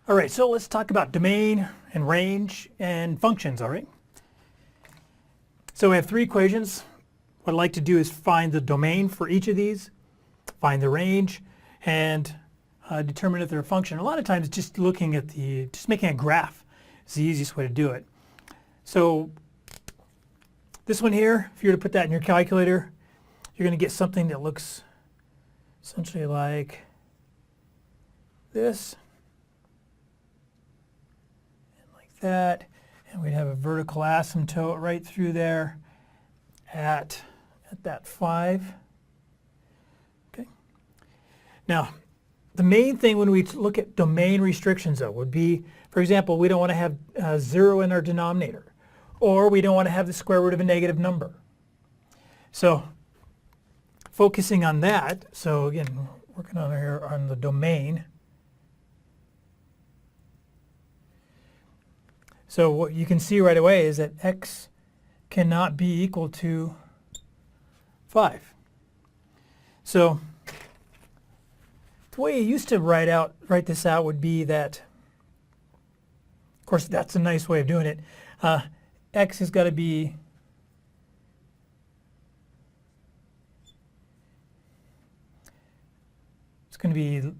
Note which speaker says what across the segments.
Speaker 1: All right, so let's talk about domain and range and functions, all right? So we have three equations. What I'd like to do is find the domain for each of these, find the range, and determine if they're a function. A lot of times just looking at just making a graph is the easiest way to do it. So this one here, if you were to put that in your calculator, you're going to get something that looks essentially like this. That, and we'd have a vertical asymptote right through there at that 5. Okay. Now, the main thing when we look at domain restrictions, though, would be, for example, we don't want to have 0 in our denominator, or we don't want to have the square root of a negative number. So, focusing on that, so again, working on here on the domain. So what you can see right away is that x cannot be equal to 5. So the way you used to write this out would be that, of course that's a nice way of doing it, x has got to be it's going to be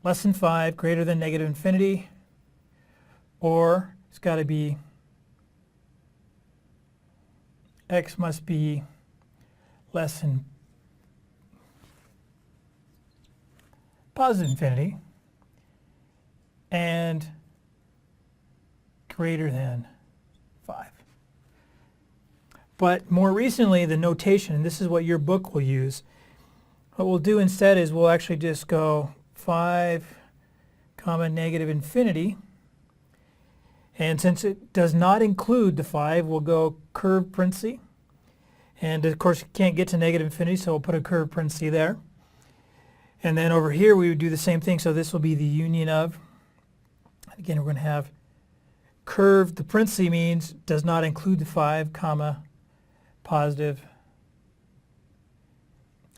Speaker 1: less than 5, greater than negative infinity, or it's got to be x must be less than positive infinity and greater than 5. But more recently, the notation, and this is what your book will use, what we'll do instead is we'll actually just go 5 comma negative infinity. And since it does not include the 5, we'll go curved parenthesis. And of course, you can't get to negative infinity, so we'll put a curved parenthesis there. And then over here, we would do the same thing. So this will be the union of. Again, we're going to have curved. The parenthesis means does not include the 5, comma, positive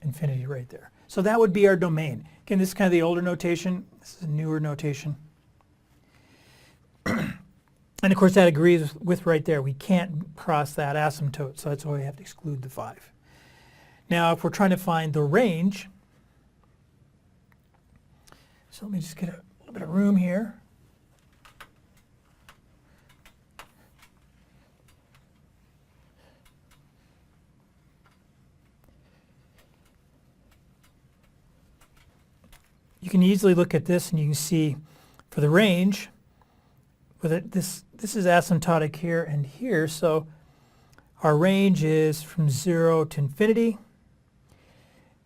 Speaker 1: infinity right there. So that would be our domain. Again, this is kind of the older notation. This is a newer notation. And of course that agrees with right there. We can't cross that asymptote, so that's why we have to exclude the 5. Now if we're trying to find the range, so let me just get a little bit of room here. You can easily look at this and you can see for the range, with it, this is asymptotic here and here, so our range is from 0 to infinity,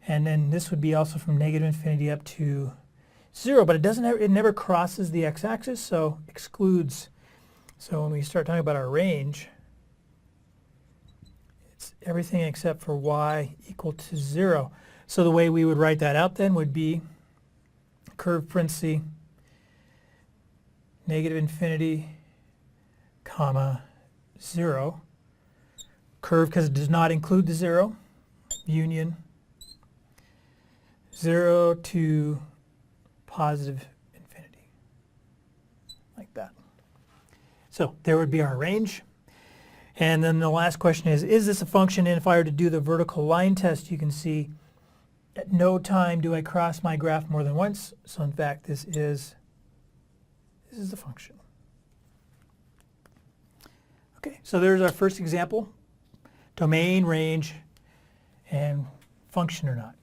Speaker 1: and then this would be also from negative infinity up to 0, but it never crosses the x-axis, so excludes. So when we start talking about our range, it's everything except for y equal to 0. So the way we would write that out then would be curved parenthesis, negative infinity, comma, 0. Curve because it does not include the 0. Union, 0 to positive infinity. Like that. So there would be our range. And then the last question is this a function? And if I were to do the vertical line test, you can see at no time do I cross my graph more than once. So in fact, this is the function. Okay, so there's our first example. Domain, range, and function or not.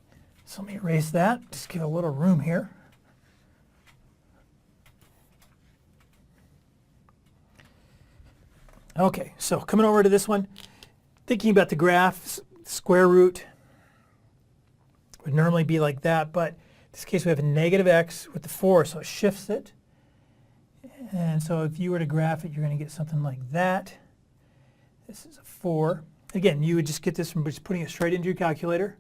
Speaker 1: So let me erase that. Just give a little room here. Okay, so coming over to this one, thinking about the graph, square root would normally be like that, but in this case we have a negative x with the 4, so it shifts it. And so if you were to graph it, you're going to get something like that. This is a 4. Again, you would just get this from just putting it straight into your calculator.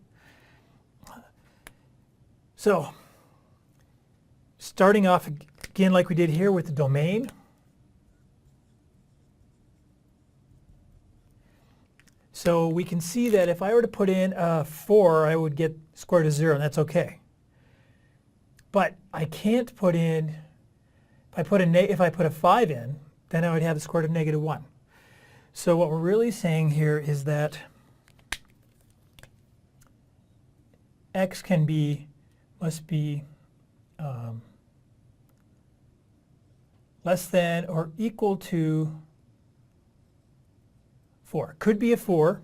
Speaker 1: So starting off again like we did here with the domain. So we can see that if I were to put in a 4, I would get square root of 0, and that's okay. But I can't put in, if I put a 5 in, then I would have the square root of negative 1. So what we're really saying here is that x must be less than or equal to 4. Could be a 4,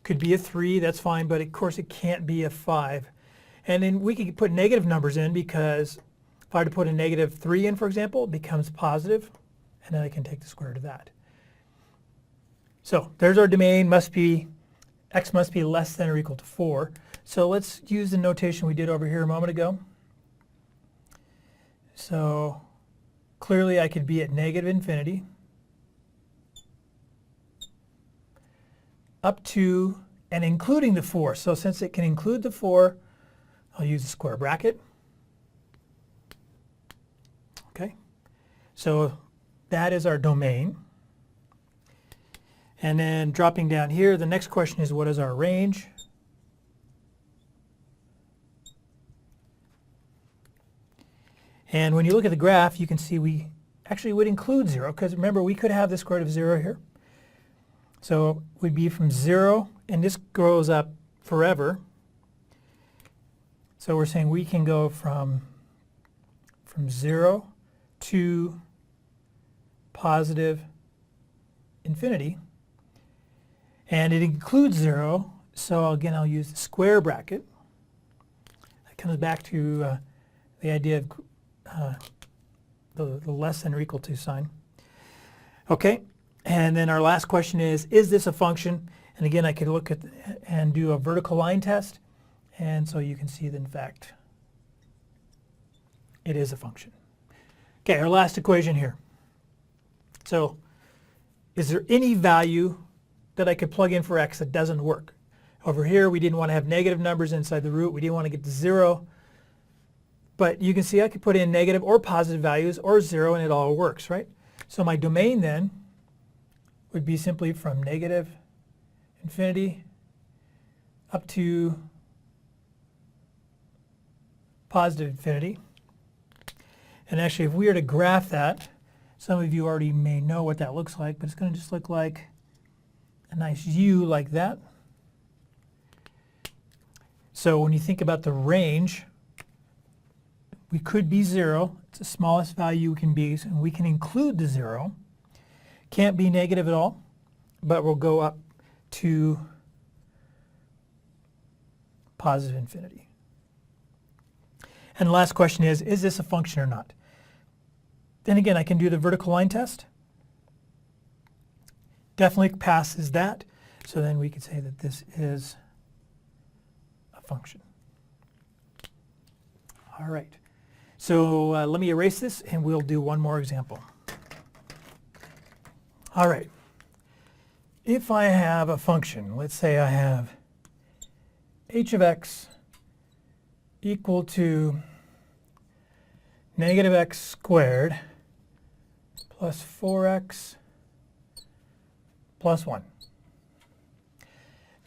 Speaker 1: could be a 3, that's fine, but of course it can't be a 5. And then we could put negative numbers in, because if I were to put a negative 3 in, for example, it becomes positive, and then I can take the square root of that. So there's our domain, x must be less than or equal to 4. So let's use the notation we did over here a moment ago. So clearly I could be at negative infinity up to and including the 4. So since it can include the 4, I'll use the square bracket. Okay, so that is our domain. And then dropping down here, the next question is, what is our range? And when you look at the graph, you can see we actually would include 0, because remember, we could have the square root of 0 here. So it would be from 0, and this grows up forever. So we're saying we can go from 0 to positive infinity. And it includes 0, so again I'll use the square bracket. That comes back to the idea of the less than or equal to sign. Okay, and then our last question is this a function? And again, I could look at and do a vertical line test, and so you can see that in fact it is a function. Okay, our last equation here. So is there any value that I could plug in for x that doesn't work? Over here we didn't want to have negative numbers inside the root. We didn't want to get to 0. But you can see I could put in negative or positive values or 0 and it all works, right? So my domain then would be simply from negative infinity up to positive infinity. And actually, if we were to graph that, some of you already may know what that looks like, but it's going to just look like a nice U like that. So when you think about the range, we could be 0. It's the smallest value we can be, and we can include the 0. Can't be negative at all, but we'll go up to positive infinity. And the last question is this a function or not? Then again, I can do the vertical line test. Definitely passes that. So then we could say that this is a function. All right. So let me erase this and we'll do one more example. All right. If I have a function, let's say I have h of x equal to negative x squared plus 4x plus 1.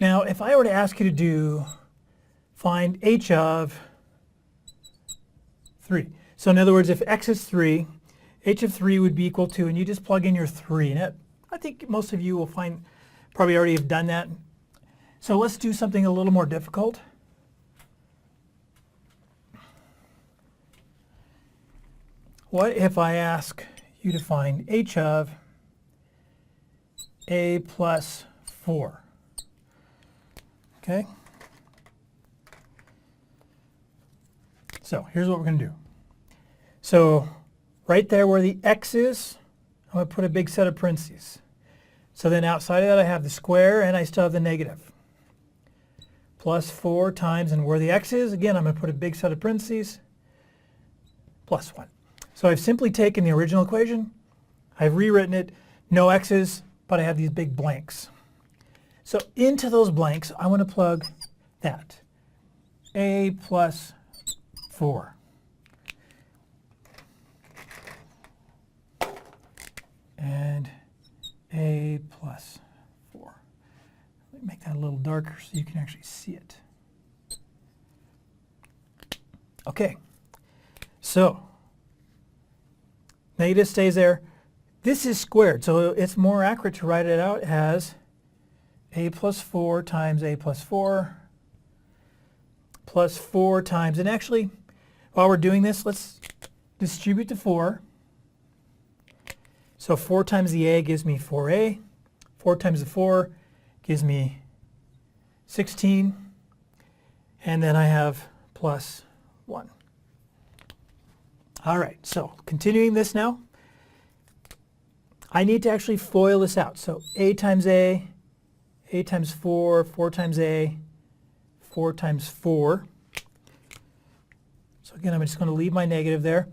Speaker 1: Now, if I were to ask you to find h of 3. So in other words, if x is 3, h of 3 would be equal to, and you just plug in your 3 in it. I think most of you will find, probably already have done that. So let's do something a little more difficult. What if I ask you to find h of a plus 4? Okay? So here's what we're going to do. So right there where the x is, I'm going to put a big set of parentheses. So then outside of that I have the square and I still have the negative. Plus 4 times, and where the x is, again I'm going to put a big set of parentheses, plus 1. So I've simply taken the original equation, I've rewritten it, no x's, but I have these big blanks. So into those blanks I want to plug that, a plus 4. And a plus 4. Let me make that a little darker so you can actually see it. Okay, so negative stays there. This is squared, so it's more accurate to write it out as a plus 4 times a plus 4 plus 4 times, and actually, while we're doing this, let's distribute the 4. So 4 times the a gives me 4a. 4 times the 4 gives me 16. And then I have plus 1. All right, so continuing this now, I need to actually FOIL this out. So a times 4, 4 times a, 4 times 4. So again, I'm just going to leave my negative there.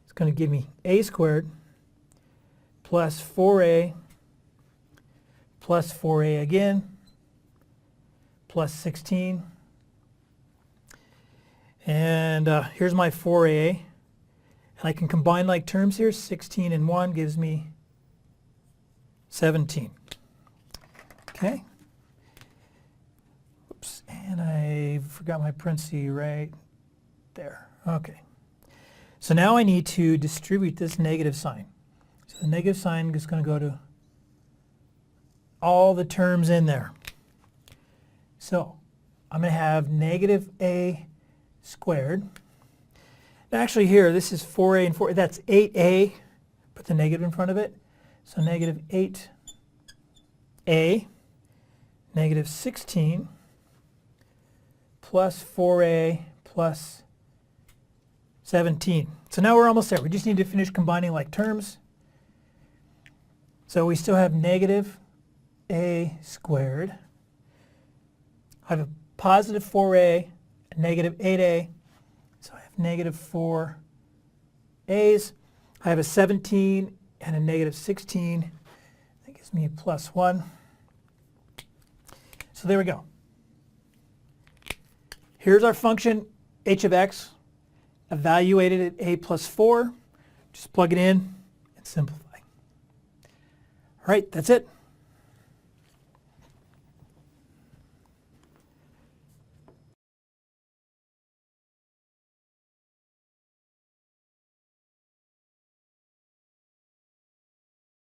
Speaker 1: It's going to give me a squared plus 4a plus 4a again plus 16. And here's my 4a. And I can combine like terms here. 16 and 1 gives me 17. Okay. Oops, and I forgot my parenthesis right there. Okay. So now I need to distribute this negative sign. So the negative sign is going to go to all the terms in there. So I'm going to have negative a squared. Actually here, this is 4a and 4. That's 8a. Put the negative in front of it. So negative 8a, negative 16, plus 4a plus 17. So now we're almost there. We just need to finish combining like terms. So we still have negative a squared. I have a positive 4a, a negative 8a. So I have negative 4 a's. I have a 17 and a negative 16. That gives me a plus 1. So there we go. Here's our function h of x, evaluated at a plus 4. Just plug it in and simplify. All right, that's it.